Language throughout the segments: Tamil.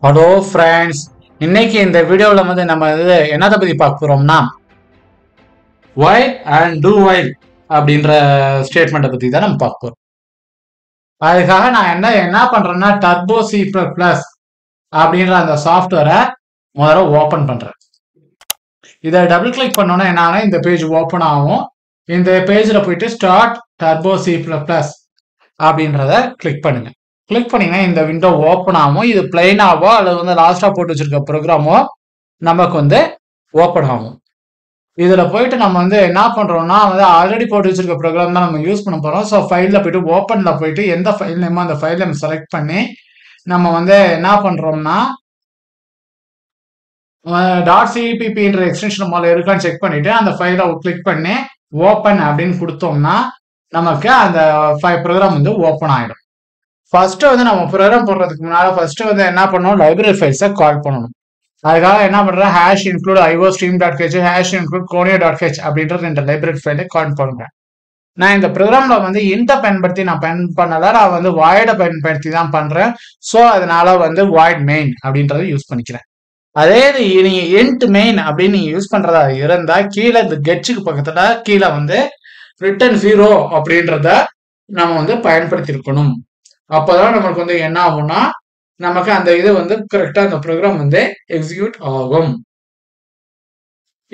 ஹலோ ஃப்ரெண்ட்ஸ், இன்னைக்கு இந்த வீடியோவில் நம்ம என்னதை பற்றி பார்க்க போகிறோம்னா ஒயில் அண்ட் டூ ஒயில் அப்படின்ற ஸ்டேட்மெண்ட்டை பற்றி தான் நம்ம பார்க்க போகிறோம். அதுக்காக நான் என்ன பண்ணுறேன்னா டர்போ சி ப்ளஸ் ப்ளஸ் அப்படின்ற அந்த சாஃப்ட்வேரை முதல்ல ஓப்பன் பண்ணுறேன். இதை டபுள் கிளிக் பண்ணோன்னா என்னன்னா இந்த பேஜ் ஓப்பன் ஆகும். இந்த பேஜில் போயிட்டு start turbo C plus plus அப்படின்றத கிளிக் பண்ணுங்க. கிளிக் பண்ணீங்கன்னா இந்த விண்டோ ஓப்பன் ஆகும். இது பிளைனாவோ அல்லது லாஸ்டா போட்டு வச்சிருக்க ப்ரோக்ராமோ நமக்கு ஓப்பன் ஆகும். இதுல போயிட்டு நம்ம என்ன பண்றோம்னா ஆல்ரெடி போட்டு வச்சிருக்க ப்ரோக்ராம் தான் நம்ம யூஸ் பண்ண போறோம். ஸோ ஃபைல்ல போயிட்டு ஓப்பன்ல போயிட்டு எந்த ஃபைல் நேமோ அந்த ஃபைல் நேம் செலக்ட் பண்ணி நம்ம என்ன பண்றோம்னா .cppன்ற எக்ஸ்டென்ஷன் முதல்ல இருக்கான்னு செக் பண்ணிட்டு அந்த ஃபைலை கிளிக் பண்ணி ஓப்பன் அப்படின்னு கொடுத்தோம்னா நமக்கு அந்த ப்ரோக்ராம் ஓப்பன் ஆயிடும். ஃபர்ஸ்ட் நம்ம ப்ரோக்ராம் போடுறதுக்கு முன்னால ஃபர்ஸ்ட் என்ன பண்ணணும், லைப்ரரி ஃபைல்ஸை கால் பண்ணணும். அதுக்காக என்ன பண்றேன், hash include iostream.h hash include conio.h அப்படின்ற இந்த லைப்ரரி ஃபைலை கால் பண்ணுறேன். நான் இந்த ப்ரோக்ராம்ல இன்ட்டை பயன்படுத்தி நான் பண்ணல, நான் வாய்டை பயன்படுத்தி தான் பண்றேன். ஸோ அதனால வாய்ட் மெயின் அப்படின்றத யூஸ் பண்ணிக்கிறேன். அதே நீங்க இன்ட் மெயின் அப்படின்னு நீங்க யூஸ் பண்றதா இருந்தா கீழே இந்த கெட்சுக்கு பக்கத்துல கீழே ரிட்டர்ன் 0 அப்படின்றத நம்ம பயன்படுத்தி இருக்கணும். அப்பதான் நமக்கு என்ன ஆகும்னா நமக்கு அந்த இது கரெக்டா அந்த ப்ரோக்ராம் எக்ஸிக்யூட் ஆகும்.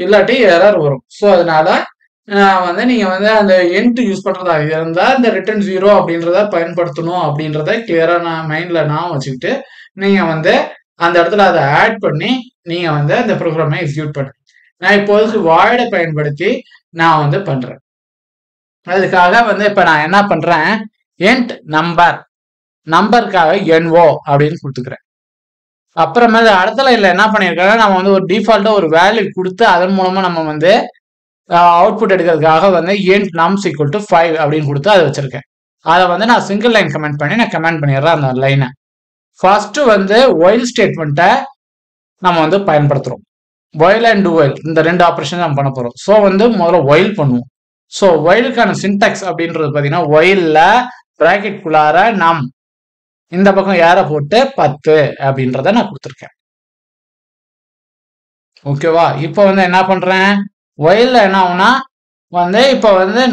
இல்லாட்டி எரர் வரும். ஸோ அதனால நீங்க அந்த எண்ட் யூஸ் பண்றதா இருந்தா இந்த ரிட்டர்ன் 0 அப்படின்றத பயன்படுத்தணும் அப்படின்றத கிளியரா நான் மைண்ட்ல வச்சுக்கிட்டு நீங்க அந்த இடத்துல அதை ஆட் பண்ணி நீங்க அந்த ப்ரோக்ராமை எக்ஸிக்யூட் பண்ணுங்க. நான் இப்போதைக்கு வாய்டை பயன்படுத்தி நான் பண்றேன். அதுக்காக இப்ப நான் என்ன பண்றேன், எண்ட் நம்பருக்காக NO அப்படின்னு கொடுத்துக்கிறேன். அப்புறமேல அடுத்த லைன்ல என்ன பண்ணிருக்கேன், நம்ம ஒரு டிஃபால்ட்டா ஒரு வேல்யூ கொடுத்து அதன் மூலமா நம்ம அவுட்புட் எடுக்கிறதுக்காக எண்ட் nums equal to 5 அப்படின்னு கொடுத்து அதை வச்சிருக்கேன். அதை நான் சிங்கிள் லைன் கமெண்ட் பண்ணி நான் கமெண்ட் பண்ணிடுறேன் அந்த லைனை. ஃபர்ஸ்ட் ஒயில் ஸ்டேட்மெண்ட்டை நம்ம பயன்படுத்துறோம். ஒயில் அண்ட் ஒயில் இந்த ரெண்டு ஆப்ரேஷன் நம்ம பண்ண போறோம். ஸோ முதல்ல ஒயில் பண்ணுவோம். ஸோ ஒயிலுக்கான சின்டாக்ஸ் அப்படின்றது பார்த்தீங்கன்னா ஒயில்ல பிராக்கெட் குள்ளார நம் இந்த பக்கம் ஏற போட்டு 10 அப்படின்றத நான் கொடுத்துருக்கேன். ஓகேவா? இப்போ என்ன பண்றேன், ஒயில்ல என்ன ஆகும்னா இப்போ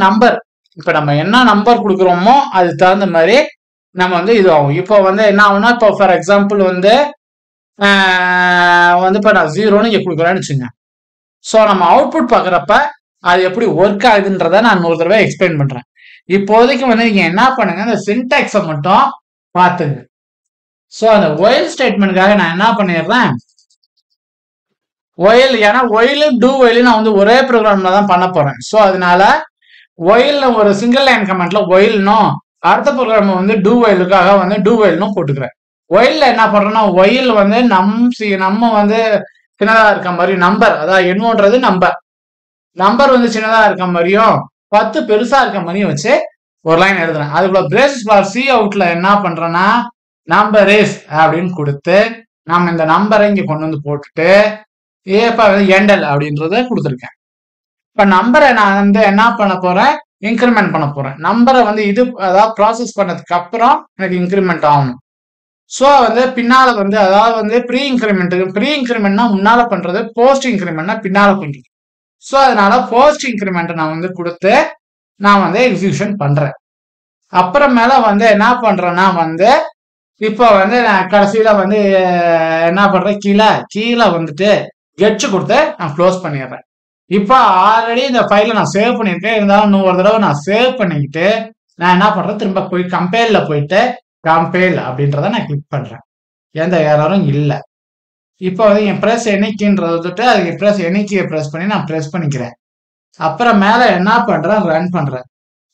நம்பர், இப்போ நம்ம என்ன நம்பர் கொடுக்குறோமோ அது தகுந்த மாதிரி நம்ம இது ஆகும். இப்போ என்ன ஆகும்னா, இப்போ ஃபார் எக்ஸாம்பிள் இப்போ நான் 0ன்னு இங்கே கொடுக்குறேன்னு வச்சுங்க. ஸோ நம்ம அவுட்புட் பார்க்குறப்ப அது எப்படி ஒர்க் ஆகுதுன்றத நான் ஒரு தடவை எக்ஸ்பிளைன் பண்றேன். இப்போதைக்கு நீங்க என்ன பண்ணுங்க, இந்த சின்டாக்ஸை மட்டும் பார்த்துங்க. ஸோ அந்த ஒயில் ஸ்டேட்மெண்ட்காக நான் என்ன பண்ணிடுறேன், ஒயில், ஏன்னா ஒயில் டூ ஒயில் நான் ஒரே ப்ரோக்ராம்ல தான் பண்ண போறேன். ஸோ அதனால ஒயில் ஒரு சிங்கிள் லைன் கமெண்ட்ல ஒயில்னும் அடுத்த ப்ரோக்ராம் டூ ஒயிலுக்காக டூ ஒயில்னும் போட்டுக்கிறேன். ஒயில்ல என்ன பண்றேன்னா ஒயில் நம்ம சின்னதா இருக்க மாதிரி நம்பர், அதாவது என்னன்றது நம்பர் சின்னதா இருக்க மாதிரியும் 10 பெருசா இருக்க மாதிரியும் வச்சு ஒரு லைன் எழுதுறேன். அதுக்குள்ள பிரேசஸ் பார் சி அவுட்ல என்ன பண்றேன்னா நம்பர் இஸ் அப்படின்னு கொடுத்து நம்ம இந்த நம்பரை இங்க கொண்டு போட்டுட்டு எண்டல் அப்படின்றத கொடுத்துருக்கேன். இப்ப நம்பரை நான் என்ன பண்ண போறேன், இன்க்ரிமெண்ட் பண்ண போறேன். நம்பரை இது அதாவது ப்ராசஸ் பண்ணதுக்கு அப்புறம் எனக்கு இன்க்ரிமெண்ட் ஆகணும். ஸோ பின்னால அதாவது ப்ரீ இன்க்ரிமெண்ட்னா முன்னால பண்றது, போஸ்ட் இன்க்ரிமெண்ட்னா பின்னால பண்றது. ஸோ அதனால போஸ்ட் இன்க்ரிமெண்ட் நான் கொடுத்து நான் எக்ஸிகியூஷன் பண்றேன். அப்புறமேல என்ன பண்றேன்னா இப்போ நான் கடைசியில என்ன பண்றேன், கீழே கெட்ச் கொடுத்து நான் க்ளோஸ் பண்ணிடுறேன். இப்போ ஆல்ரெடி இந்த ஃபைலை நான் சேவ் பண்ணியிருக்கேன், இருந்தாலும் இன்னொரு தடவை நான் சேவ் பண்ணிக்கிட்டு நான் என்ன பண்றேன், திரும்ப போய் கம்பைல்ல போயிட்டு கம்பைல் அப்படின்றத நான் கிளிக் பண்றேன். எந்த எரரும் இல்லை. இப்போ என் ப்ரெஸ் எண்ணிக்கைன்றத விட்டு அதுக்கு ப்ரெஸ் எண்ணிக்கையை ப்ரெஸ் பண்ணி நான் ப்ரெஸ் பண்ணிக்கிறேன். அப்புறம் மேல என்ன பண்றேன், ரன் பண்றேன்.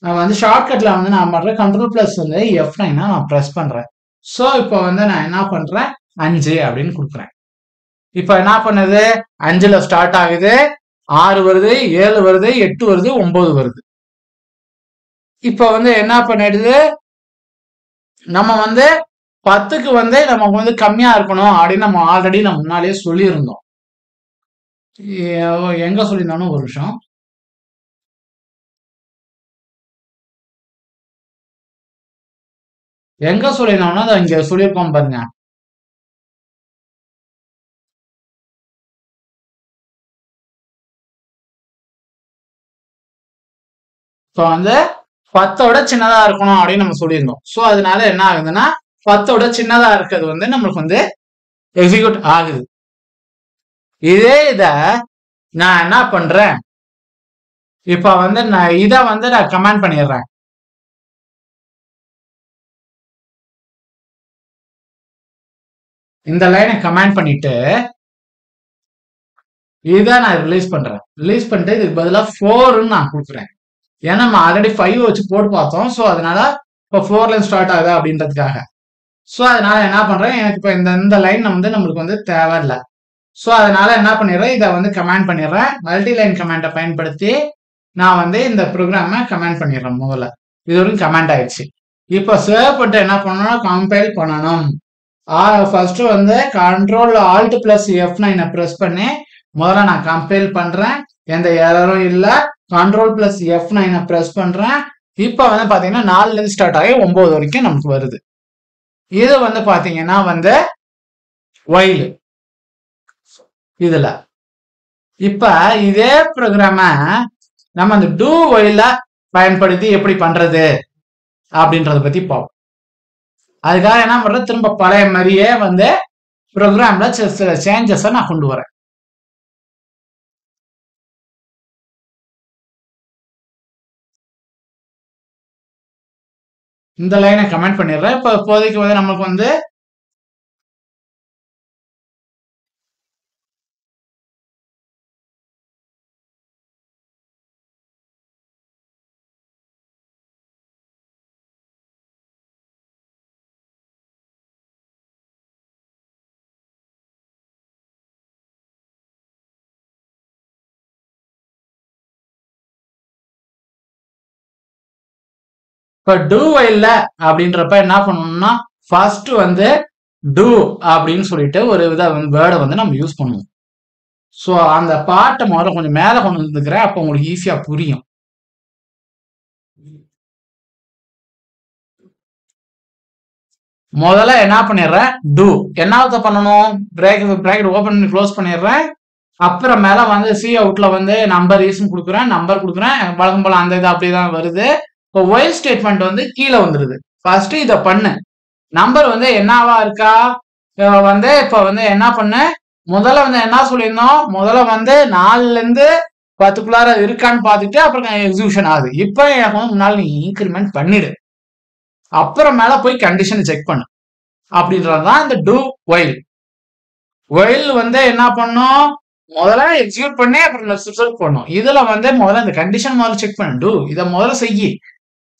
நான் ஷார்ட்கட்ல நான் பண்றேன் Ctrl+ F9 நான் ப்ரெஸ் பண்றேன். ஸோ இப்போ நான் என்ன பண்றேன், 5 அப்படின்னு கொடுக்குறேன். இப்போ என்ன பண்ணுது, 5ல ஸ்டார்ட் ஆகுது, 6 வருது, 7 வருது, 8 வருது, 9 வருது. இப்போ என்ன பண்ணிடுது, நம்ம 10க்கு நமக்கு கம்மியா இருக்கணும் அப்படின்னு நம்ம ஆல்ரெடி நம்ம முன்னாலேயே சொல்லியிருந்தோம். எங்க சொல்லியிருந்தோம்னு ஒரு விஷயம், எங்க சொல்லியிருந்தோம்னா இங்க சொல்லியிருக்கோம் பாருங்க, ஸோ வந்து 10 சின்னதா இருக்கணும் அப்படின்னு நம்ம சொல்லியிருந்தோம். ஸோ அதனால என்ன ஆகுதுன்னா 10 சின்னதா இருக்கிறது வந்து நம்மளுக்கு வந்து எக்ஸிக்யூட் ஆகுது. இதே இத நான் என்ன பண்றேன், இப்ப வந்து நான் இதை வந்து நான் கமெண்ட் பண்ணிடுறேன். இந்த லைனை கமெண்ட் பண்ணிட்டு இதை நான் ரிலீஸ் பண்றேன். ரிலீஸ் பண்ணிட்டு இதுக்கு பதிலாக 4ன்னு நான் கொடுக்குறேன். ஏன்னா நம்ம ஆல்ரெடி 5 வச்சு போட்டு பார்த்தோம். ஸோ அதனால இப்போ 4ல ஸ்டார்ட் ஆகுதா அப்படின்றதுக்காக. ஸோ அதனால என்ன பண்றேன், எனக்கு இப்போ இந்த லைன் வந்து நம்மளுக்கு வந்து தேவையில்லை. ஸோ அதனால என்ன பண்ணிடுறேன், இதை வந்து கமெண்ட் பண்ணிடுறேன். மல்டி லைன் கமெண்ட்டை பயன்படுத்தி நான் வந்து இந்த ப்ரோக்ராமை கமெண்ட் பண்ணிடுறேன். முதல்ல இது வரைக்கும் கமெண்ட் ஆயிடுச்சு. இப்போ சேவ் பண்ணிட்டு என்ன பண்ணணும், கம்பைல் பண்ணணும். ஃபர்ஸ்ட் வந்து control alt plus F9 press பண்ணி முதல்ல நான் கம்பைல் பண்றேன். எந்த எரரும் இல்லை. கண்ட்ரோல் பிளஸ் F9 ப்ரெஸ் பண்றேன். இப்போ வந்து பாத்தீங்கன்னா 4ல இருந்து ஸ்டார்ட் ஆகி 9 வரைக்கும் நமக்கு வருது. இது வந்து பாத்தீங்கன்னா வந்து ஒயில் இதுல. இப்ப இதே ப்ரோக்ராம நம்ம அந்த டூ ஒயில பயன்படுத்தி எப்படி பண்றது அப்படின்றத பத்தி பார்ப்போம். அதுக்காக என்ன பண்றது, திரும்ப பழைய மாதிரியே வந்து ப்ரோக்ராம்ல சில சேஞ்சஸ் நான் கொண்டு வரேன். இந்த லைனை கமெண்ட் பண்ணிடுறேன். இப்ப இப்போதைக்கு வந்து நமக்கு வந்து இப்ப டூ வைல்ல அப்படின்றப்ப என்ன பண்ணணும்னா ஃபர்ஸ்ட் வந்து டூ அப்படின்னு சொல்லிட்டு ஒரு வித வேர்டை வந்து நம்ம யூஸ் பண்ணுவோம். ஸோ அந்த பாட்டை முதல்ல கொஞ்சம் மேலே கொண்டு வந்துக்கிறேன், அப்போ உங்களுக்கு ஈஸியா புரியும். முதல்ல என்ன பண்ணிடுறேன், டூ என்னாவது பண்ணணும், பிராக்கெட் ஓபன் பண்ணி க்ளோஸ் பண்ணிடுறேன். அப்புறம் மேல வந்து சி அவுட்ல வந்து நம்பர் ஈஸ்ன்னு கொடுக்குறேன், நம்பர் கொடுக்குறேன். வழக்கம் போல அந்த இது அப்படிதான் வருது. இப்போ ஒயில் ஸ்டேட்மெண்ட் வந்து கீழே வந்துருது. ஃபர்ஸ்ட் இதை பண்ணு, நம்பர் வந்து என்னவா இருக்கா வந்து இப்ப வந்து என்ன பண்ணு, முதல்ல வந்து என்ன சொல்லியிருந்தோம், முதல்ல வந்து 4ல இருந்து 10 இருக்கான்னு பார்த்துட்டு அப்புறம் எக்ஸிகியூஷன் ஆகுது. இப்போ எனக்கு வந்து முன்னாள் நீ இன்க்ரிமெண்ட் பண்ணிடு, அப்புறம் மேல போய் கண்டிஷன் செக் பண்ணு அப்படின்றதுதான் இந்த டூ ஒயில். ஒயில் வந்து என்ன பண்ணும், முதல்ல எக்ஸிக்யூட் பண்ணி அப்புறம் ரிசல்ட் பண்ணும். இதுல வந்து முதல்ல இந்த கண்டிஷன் முதல்ல செக் பண்ணு, டூ இதை முதல்ல செய்யி,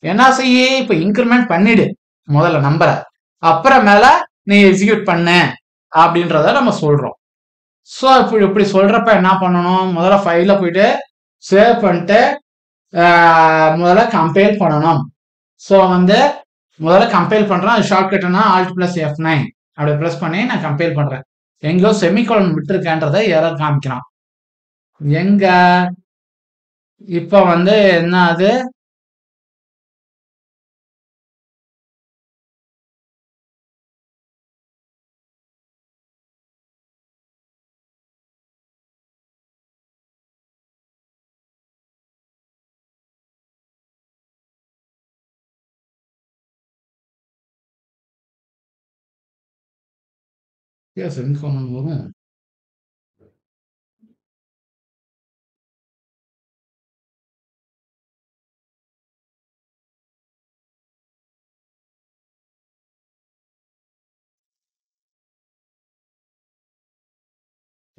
என்ன செய்ய, இப்ப இன்க்ரிமெண்ட் பண்ணிடு முதல்ல நம்பரை, அப்புறம் மேல நீ எக்ஸிக்யூட் பண்ணு அப்படின்றத நம்ம சொல்றோம். ஸோ இப்படி சொல்றப்ப என்ன பண்ணணும், முதல்ல ஃபைல போயிட்டு சேவ் பண்ணிட்டு முதல்ல கம்பைல் பண்ணணும். ஸோ வந்து முதல்ல கம்பைல் பண்றேன். அது ஷார்ட்கட்னா ஆல்ட் பிளஸ் F9 அப்படி ப்ரெஸ் பண்ணி நான் கம்பைல் பண்றேன். எங்கோ செமிகோலன் விட்டுருக்கேன்றத எரர் காமிக்கிறான். எங்க இப்ப வந்து என்ன அது, செமிகோலன் வரும்.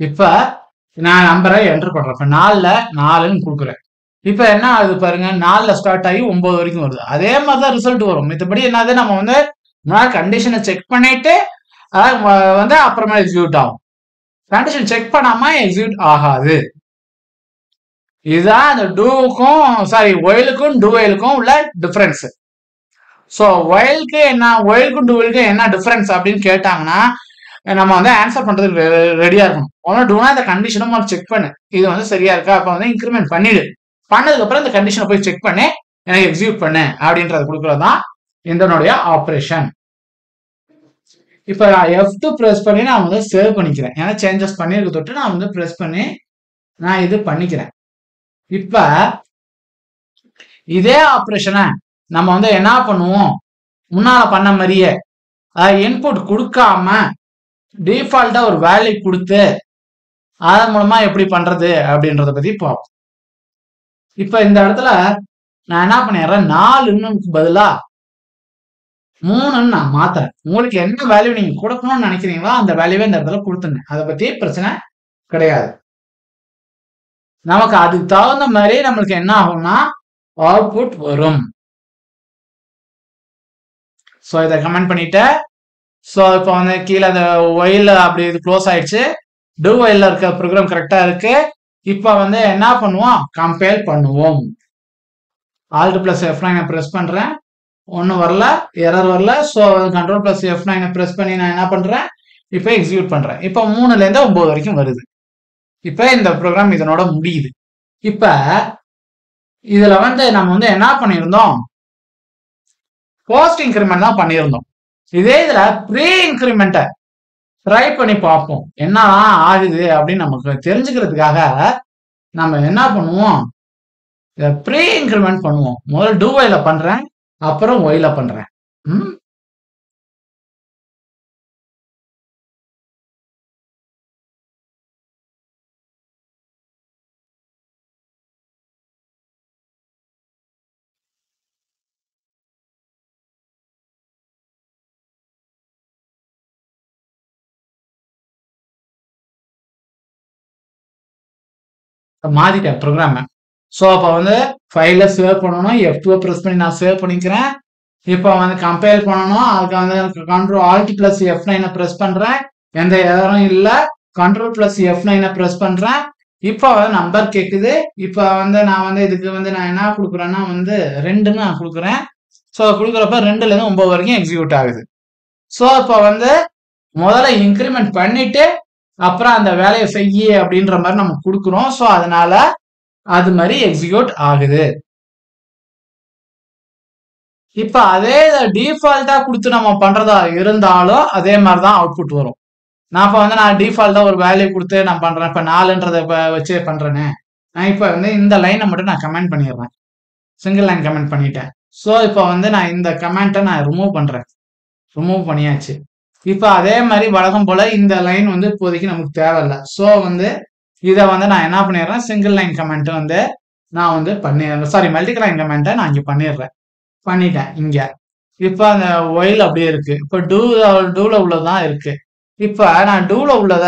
இப்ப நான் நம்பரை என்டர் பண்றேன். இப்ப 4ல 4ன்னு கொடுக்குறேன். இப்ப என்ன ஆகுது பாருங்க, 4ல ஸ்டார்ட் ஆகி 9 வரைக்கும் வருது. அதே மாதிரிதான் ரிசல்ட் வரும். மத்தபடி என்னது, நம்ம வந்து கண்டிஷனை செக் பண்ணிட்டு வந்து அப்புறமா எக்ஸிக்யூட் ஆகும். கண்டிஷன் செக் பண்ணாம எக்ஸிக்யூட் ஆகாது. இதுதான் இந்த டூவுக்கும் சாரி ஒயிலுக்கும் டூ ஒயிலுக்கும் உள்ள டிஃபரன்ஸ். ஸோ ஒயிலுக்கு என்ன, ஒயிலுக்கும் டூ ஒயிலுக்கும் என்ன டிஃபரன்ஸ் அப்படின்னு கேட்டாங்கன்னா நம்ம வந்து ஆன்சர் பண்றதுக்கு ரெடியா இருக்கணும். ஒன்னும் டூனா இந்த கண்டிஷனும் செக் பண்ணு, இது வந்து சரியா இருக்கா, அப்ப வந்து இன்க்ரிமெண்ட் பண்ணிடு, பண்ணதுக்கு அப்புறம் இந்த கண்டிஷனை போய் செக் பண்ணி எனக்கு எக்ஸிக்யூட் பண்ணு அப்படின்றது கொடுக்கறதுதான் இதனுடைய ஆப்ரேஷன். இப்ப நான் F2 ப்ரெஸ் பண்ணி நான் வந்து சேவ் பண்ணிக்கிறேன். ஏன்னா சேஞ்சஸ் பண்ணிருக்க தொட்டு நான் வந்து ப்ரெஸ் பண்ணி நான் இது பண்ணிக்கிறேன். இப்ப இதே ஆப்ரேஷனை நம்ம வந்து என்ன பண்ணுவோம், முன்னால பண்ண மாதிரியே இன்புட் கொடுக்காம டிஃபால்ட்டா ஒரு வேல்யூ கொடுத்து அதன் மூலமா எப்படி பண்றது அப்படின்றத பத்தி பார்ப்போம். இப்ப இந்த இடத்துல நான் என்ன பண்ணிடுறேன், 4ன்னு பதிலா 3ன்னு நான் மாத்துறேன். உங்களுக்கு என்ன வேல்யூ நீங்க கொடுக்கணும்னு நினைக்கிறீங்களோ அந்த வேல்யூவே இந்த இடத்துல கொடுத்துங்க. அதை பத்தி பிரச்சனை கிடையாது. நமக்கு அதுக்கு தகுந்த மாதிரி நம்மளுக்கு என்ன ஆகும்னா அவுட்புட் வரும். ஸோ இதை கமெண்ட் பண்ணிட்டு, ஸோ இப்போ வந்து கீழே அந்த ஒயில் அப்படி இது க்ளோஸ் ஆயிடுச்சு. டூ ஒயில்ல இருக்க ப்ரோக்ராம் கரெக்டா இருக்கு. இப்போ வந்து என்ன பண்ணுவோம், கம்பைல் பண்ணுவோம். Alt + F9 பிரஸ் பண்றேன், ஒன்றும் வரல, எரர் வரல. ஸோ Ctrl + F9 பிரஸ் பண்ணி நான் என்ன பண்றேன், இப்போ எக்ஸிக்யூட் பண்றேன். இப்போ 3லேருந்து 9 வரைக்கும் வருது. இப்போ இந்த ப்ரோக்ராம் இதனோட முடியுது. இப்ப இதுல வந்து நம்ம வந்து என்ன பண்ணியிருந்தோம், போஸ்ட் இன்கிரிமெண்ட் தான் பண்ணியிருந்தோம். இதே இதுல ப்ரீ இன்கிரிமெண்ட்டை ட்ரை பண்ணி பார்ப்போம் என்ன ஆகுது அப்படின்னு நமக்கு தெரிஞ்சுக்கிறதுக்காக நம்ம என்ன பண்ணுவோம், ப்ரீ இன்கிரிமெண்ட் பண்ணுவோம். முதல்ல டூ ஒயில பண்றேன், அப்புறம் ஒயில பண்றேன். மாத்திட்டேன் ப்ரோக்ராம். ஸோ அப்போ வந்து ஃபைல சேவ் பண்ணணும், F2 ப்ரெஸ் பண்ணி நான் சேவ் பண்ணிக்கிறேன். இப்போ வந்து கம்பைல் பண்ணணும், அதுக்கு வந்து Alt + F9 பிரஸ் பண்றேன், எந்த எரரும் இல்லை. Ctrl + F9 பிரஸ் பண்றேன். இப்போ வந்து நம்பர் கேட்குது. இப்போ வந்து நான் வந்து இதுக்கு வந்து நான் என்ன கொடுக்குறேன்னா வந்து 2ன்னு நான் கொடுக்குறேன். ஸோ கொடுக்குறப்ப 2லேருந்து 9 வரைக்கும் எக்ஸிக்யூட் ஆகுது. ஸோ இப்போ வந்து முதல்ல இன்க்ரிமெண்ட் பண்ணிட்டு அப்புறம் அந்த வேலையை செய்ய அப்படின்ற மாதிரி நம்ம கொடுக்குறோம். ஸோ அதனால அது மாதிரி எக்ஸிக்யூட் ஆகுது. இப்ப அதே டிஃபால்ட்டா கொடுத்து நம்ம பண்றதா இருந்தாலும் அதே மாதிரிதான் அவுட்புட் வரும். நான் இப்ப வந்து நான் டிஃபால்ட்டா ஒரு வேல்யூ கொடுத்து நான் பண்றேன். இப்ப 4ன்றத வச்சு பண்றேனே, நான் இப்ப வந்து இந்த லைனை மட்டும் நான் கமெண்ட் பண்ணிடுறேன். சிங்கிள் லைன் கமெண்ட் பண்ணிட்டேன். ஸோ இப்ப வந்து நான் இந்த கமெண்ட்டை நான் ரிமூவ் பண்றேன். ரிமூவ் பண்ணியாச்சு. இப்ப அதே மாதிரி வழக்கம் போல இந்த லைன் வந்து இப்போதைக்கு நமக்கு தேவையில்லை. ஸோ வந்து இதை வந்து நான் என்ன பண்ணிடுறேன், சிங்கிள் லைன் கமெண்ட் வந்து நான் வந்து பண்ணிடுறேன். சாரி, மல்டி லைன் கமெண்ட்டை நான் இங்க பண்ணிடுறேன். பண்ணிட்டேன் இங்க. இப்ப அந்த ஒயில் அப்படியே இருக்கு. இப்ப டூல உள்ளதான் இருக்கு. இப்ப நான் டூல உள்ளத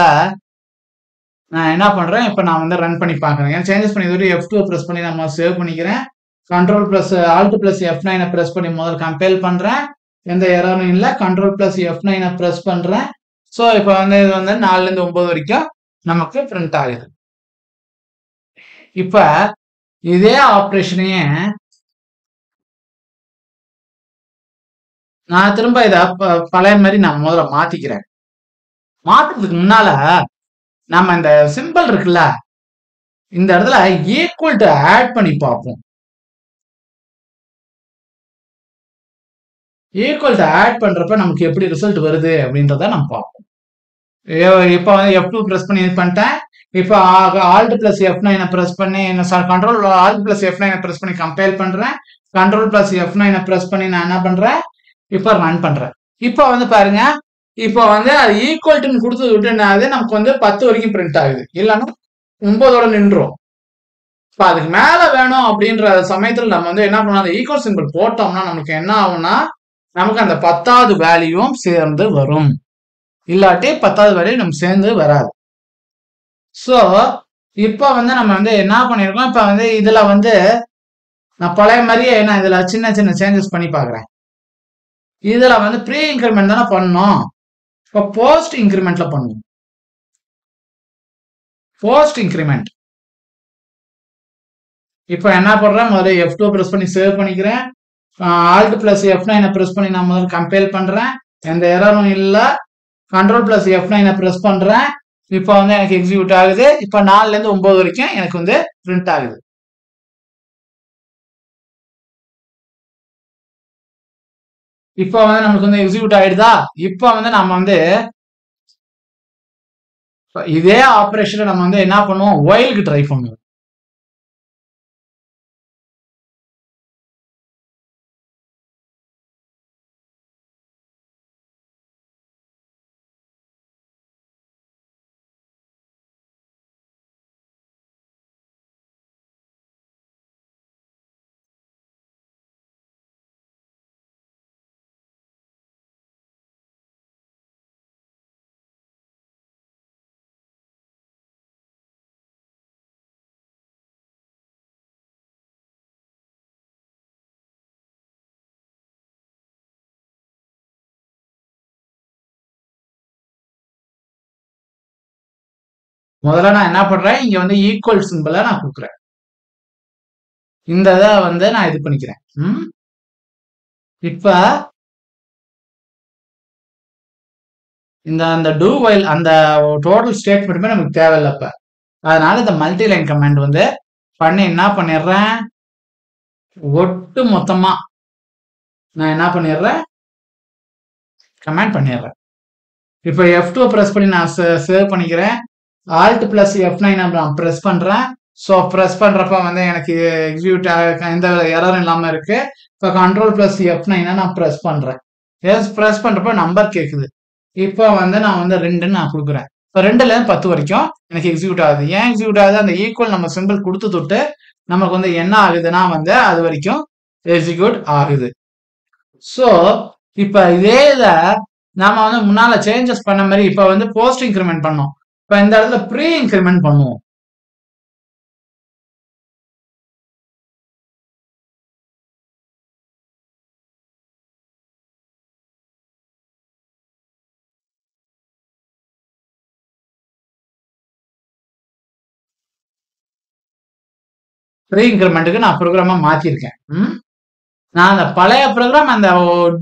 நான் என்ன பண்றேன், இப்ப நான் வந்து ரன் பண்ணி பாக்குறேன். சேஞ்சஸ் பண்ணி F2 பிரஸ் பண்ணி நம்ம சேவ் பண்ணிக்கிறேன். Ctrl + Alt + F9 பிரஸ் பண்ணி முதல்ல கம்பைல் பண்றேன், எந்த எரரும் இல்லை. Ctrl + F9 பிரஸ் பண்றேன். ஸோ இப்ப வந்து இது வந்து 4லேருந்து 9 வரைக்கும் நமக்கு பிரிண்ட் ஆகுது. இப்ப இதே ஆப்ரேஷனையே நான் திரும்ப இத பழைய மாதிரி நான் முதல்ல மாத்திக்கிறேன். மாத்துறதுக்கு முன்னால நம்ம இந்த சிம்பிள் இருக்குல்ல, இந்த இடத்துல ஈக்குவல் டு ஆட் பண்ணி பார்ப்போம். ஈக்குவல் டு ஆட் பண்றப்ப நமக்கு எப்படி ரிசல்ட் வருது அப்படின்றத நம்ம பார்ப்போம். இப்போ வந்து F2 பிரஸ் பண்ணி இது பண்ணிட்டேன். இப்போ Alt + F9 பிரஸ் பண்ணி Ctrl Alt + F9 பிரஸ் பண்ணி கம்பைல் பண்றேன். Ctrl + F9 பிரஸ் பண்ணி நான் என்ன பண்றேன், இப்போ ரன் பண்றேன். இப்போ வந்து பாருங்க, இப்போ வந்து அது ஈக்குவல் டு கொடுத்து விட்டுனாது நமக்கு வந்து 10 வரைக்கும் பிரிண்ட் ஆகுது, இல்லைன்னா 9ஓட நின்றோம். இப்போ அதுக்கு மேல வேணும் அப்படின்ற சமயத்துல நம்ம வந்து என்ன பண்ணலாம், அந்த ஈக்குவல் சிம்பிள் போட்டோம்னா நமக்கு என்ன ஆகும்னா, நமக்கு அந்த 10வது வேல்யூவும் சேர்ந்து வரும். இல்லாட்டி 10வது வேல்யூ நம்ம சேர்ந்து வராது. ஸோ இப்போ வந்து நம்ம வந்து என்ன பண்ணிருக்கோம், இப்போ வந்து இதுல வந்து நான் பழைய மாதிரியே நான் இதுல சின்ன சின்ன சேஞ்சஸ் பண்ணி பாக்குறேன். இதுல வந்து ப்ரீ இன்கிரிமெண்ட் தானே பண்ணோம், இப்போ போஸ்ட் இன்கிரிமெண்ட்ல பண்ணுவோம். போஸ்ட் இன்கிரிமெண்ட் இப்போ என்ன பண்றேன், முதல்ல F2 பிரஸ் பண்ணி சேவ் பண்ணிக்கிறேன். Alt + F9 பிரஸ் பண்ணி நான் முதல்ல கம்பைல் பண்றேன், எந்த எரரும் இல்லை. Ctrl + F9 பிரஸ் பண்றேன். இப்போ வந்து எனக்கு எக்ஸிக்யூட் ஆகுது. இப்போ 4லேருந்து 9 வரைக்கும் எனக்கு வந்து பிரிண்ட் ஆகுது. இப்போ வந்து நமக்கு வந்து எக்ஸிக்யூட் ஆயிடுதா. இப்போ வந்து நம்ம வந்து இதே ஆபரேஷனை நம்ம வந்து என்ன பண்ணுவோம், ஒயிலுக்கு ட்ரை பண்ணுவோம். முதல்ல நான் என்ன பண்றேன், இங்க வந்து ஈக்குவல் சிம்பிளை நான் கொடுக்குறேன். இந்த இதை வந்து நான் இது பண்ணிக்கிறேன். இப்ப அந்த டூ வைல் அந்த டோட்டல் ஸ்டேட்மெண்ட்டுமே நமக்கு தேவையில்லை. இப்ப அதனால இந்த மல்டி லைன் கமாண்ட் வந்து பண்ணி என்ன பண்ணிடுறேன், ஒட்டு மொத்தமா நான் என்ன பண்ணிடுறேன், கமாண்ட் பண்ணிடுறேன். இப்போ F2 ப்ரெஸ் பண்ணி நான் சேவ் பண்ணிக்கிறேன். Alt + F9 நான் ப்ரெஸ் பண்றேன். ஸோ ப்ரெஸ் பண்றப்ப வந்து எனக்கு எக்ஸிக்யூட் எந்த எரரும் இல்லாம இருக்கு. இப்போ Ctrl + F9 நான் ப்ரெஸ் பண்றேன். ப்ரெஸ் பண்றப்ப நம்பர் கேக்குது. இப்போ வந்து நான் வந்து 2ன்னு நான் கொடுக்குறேன். இப்போ 2ல 10 வரைக்கும் எனக்கு எக்ஸிக்யூட் ஆகுது. ஏன் எக்ஸிக்யூட் ஆகுது, அந்த ஈக்குவல் நம்ம சிம்பிள் கொடுத்து தொட்டு நமக்கு வந்து என்ன ஆகுதுன்னா வந்து அது வரைக்கும் எக்ஸிக்யூட் ஆகுது. ஸோ இப்போ இதே இதை நாம வந்து முன்னால சேஞ்சஸ் பண்ண மாதிரி இப்போ வந்து போஸ்ட் இன்க்ரிமெண்ட் பண்ணோம். இப்போ இந்த இடத்துல ப்ரீ இன்க்ரிமெண்ட் பண்ணுவோம். ப்ரீ இன்க்ரிமெண்ட்டுக்கு நான் ப்ரோக்ராமா மாத்திருக்கேன். நான் அந்த பழைய ப்ரோக்ராம் அந்த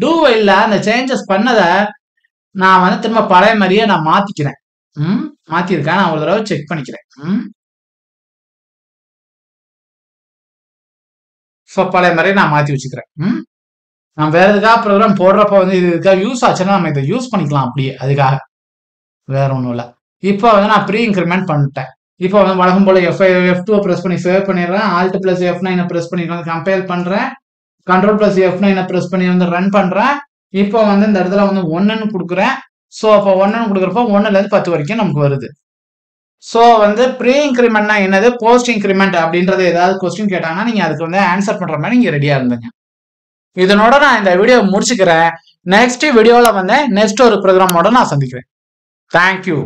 டூ வைல்ல அந்த சேஞ்சஸ் பண்ணதை நான் வந்து திரும்ப பழைய மாதிரியே நான் மாத்திக்கிறேன். மாத்திருக்கேன். நான் ஒரு தடவை செக் பண்ணிக்கிறேன். ஸோ பழைய மாதிரி நான் மாத்தி வச்சுக்கிறேன். நான் வேற எதுக்காக ப்ரோக்ராம் போடுறப்ப வந்து இது இதுக்காக யூஸ் ஆச்சுன்னா நம்ம இதை யூஸ் பண்ணிக்கலாம் அப்படியே, அதுக்காக வேற ஒன்றும் இல்லை. இப்போ வந்து நான் ப்ரீ இன்க்ரிமெண்ட் பண்ணிட்டேன். இப்போ வந்து வழக்கம் போல F2 ப்ரெஸ் பண்ணி சேவ் பண்ணிடுறேன். Alt + F9 ப்ரெஸ் பண்ணி வந்து கம்பைல் பண்றேன். Ctrl + F9 ப்ரெஸ் பண்ணி வந்து ரன் பண்றேன். இப்போ வந்து இந்த இடத்துல வந்து 1ன்னு கொடுக்குறேன். ஸோ அப்போ 1ன்னு கொடுக்குறப்போ 1லேருந்து 10 வரைக்கும் நமக்கு வருது. ஸோ வந்து ப்ரீ இன்க்ரிமெண்ட்னா என்னது, போஸ்ட் இன்க்ரிமெண்ட் அப்படின்றது ஏதாவது கொஸ்டின் கேட்டாங்கன்னா நீங்க அதுக்கு வந்து ஆன்சர் பண்ற மாதிரி நீங்க ரெடியா இருந்தீங்க. இதனோட நான் இந்த வீடியோ முடிச்சுக்கிறேன். நெக்ஸ்ட் வீடியோல வந்து நெக்ஸ்ட் ஒரு ப்ரோக்ராமோட நான் சந்திக்கிறேன். தேங்க்யூ.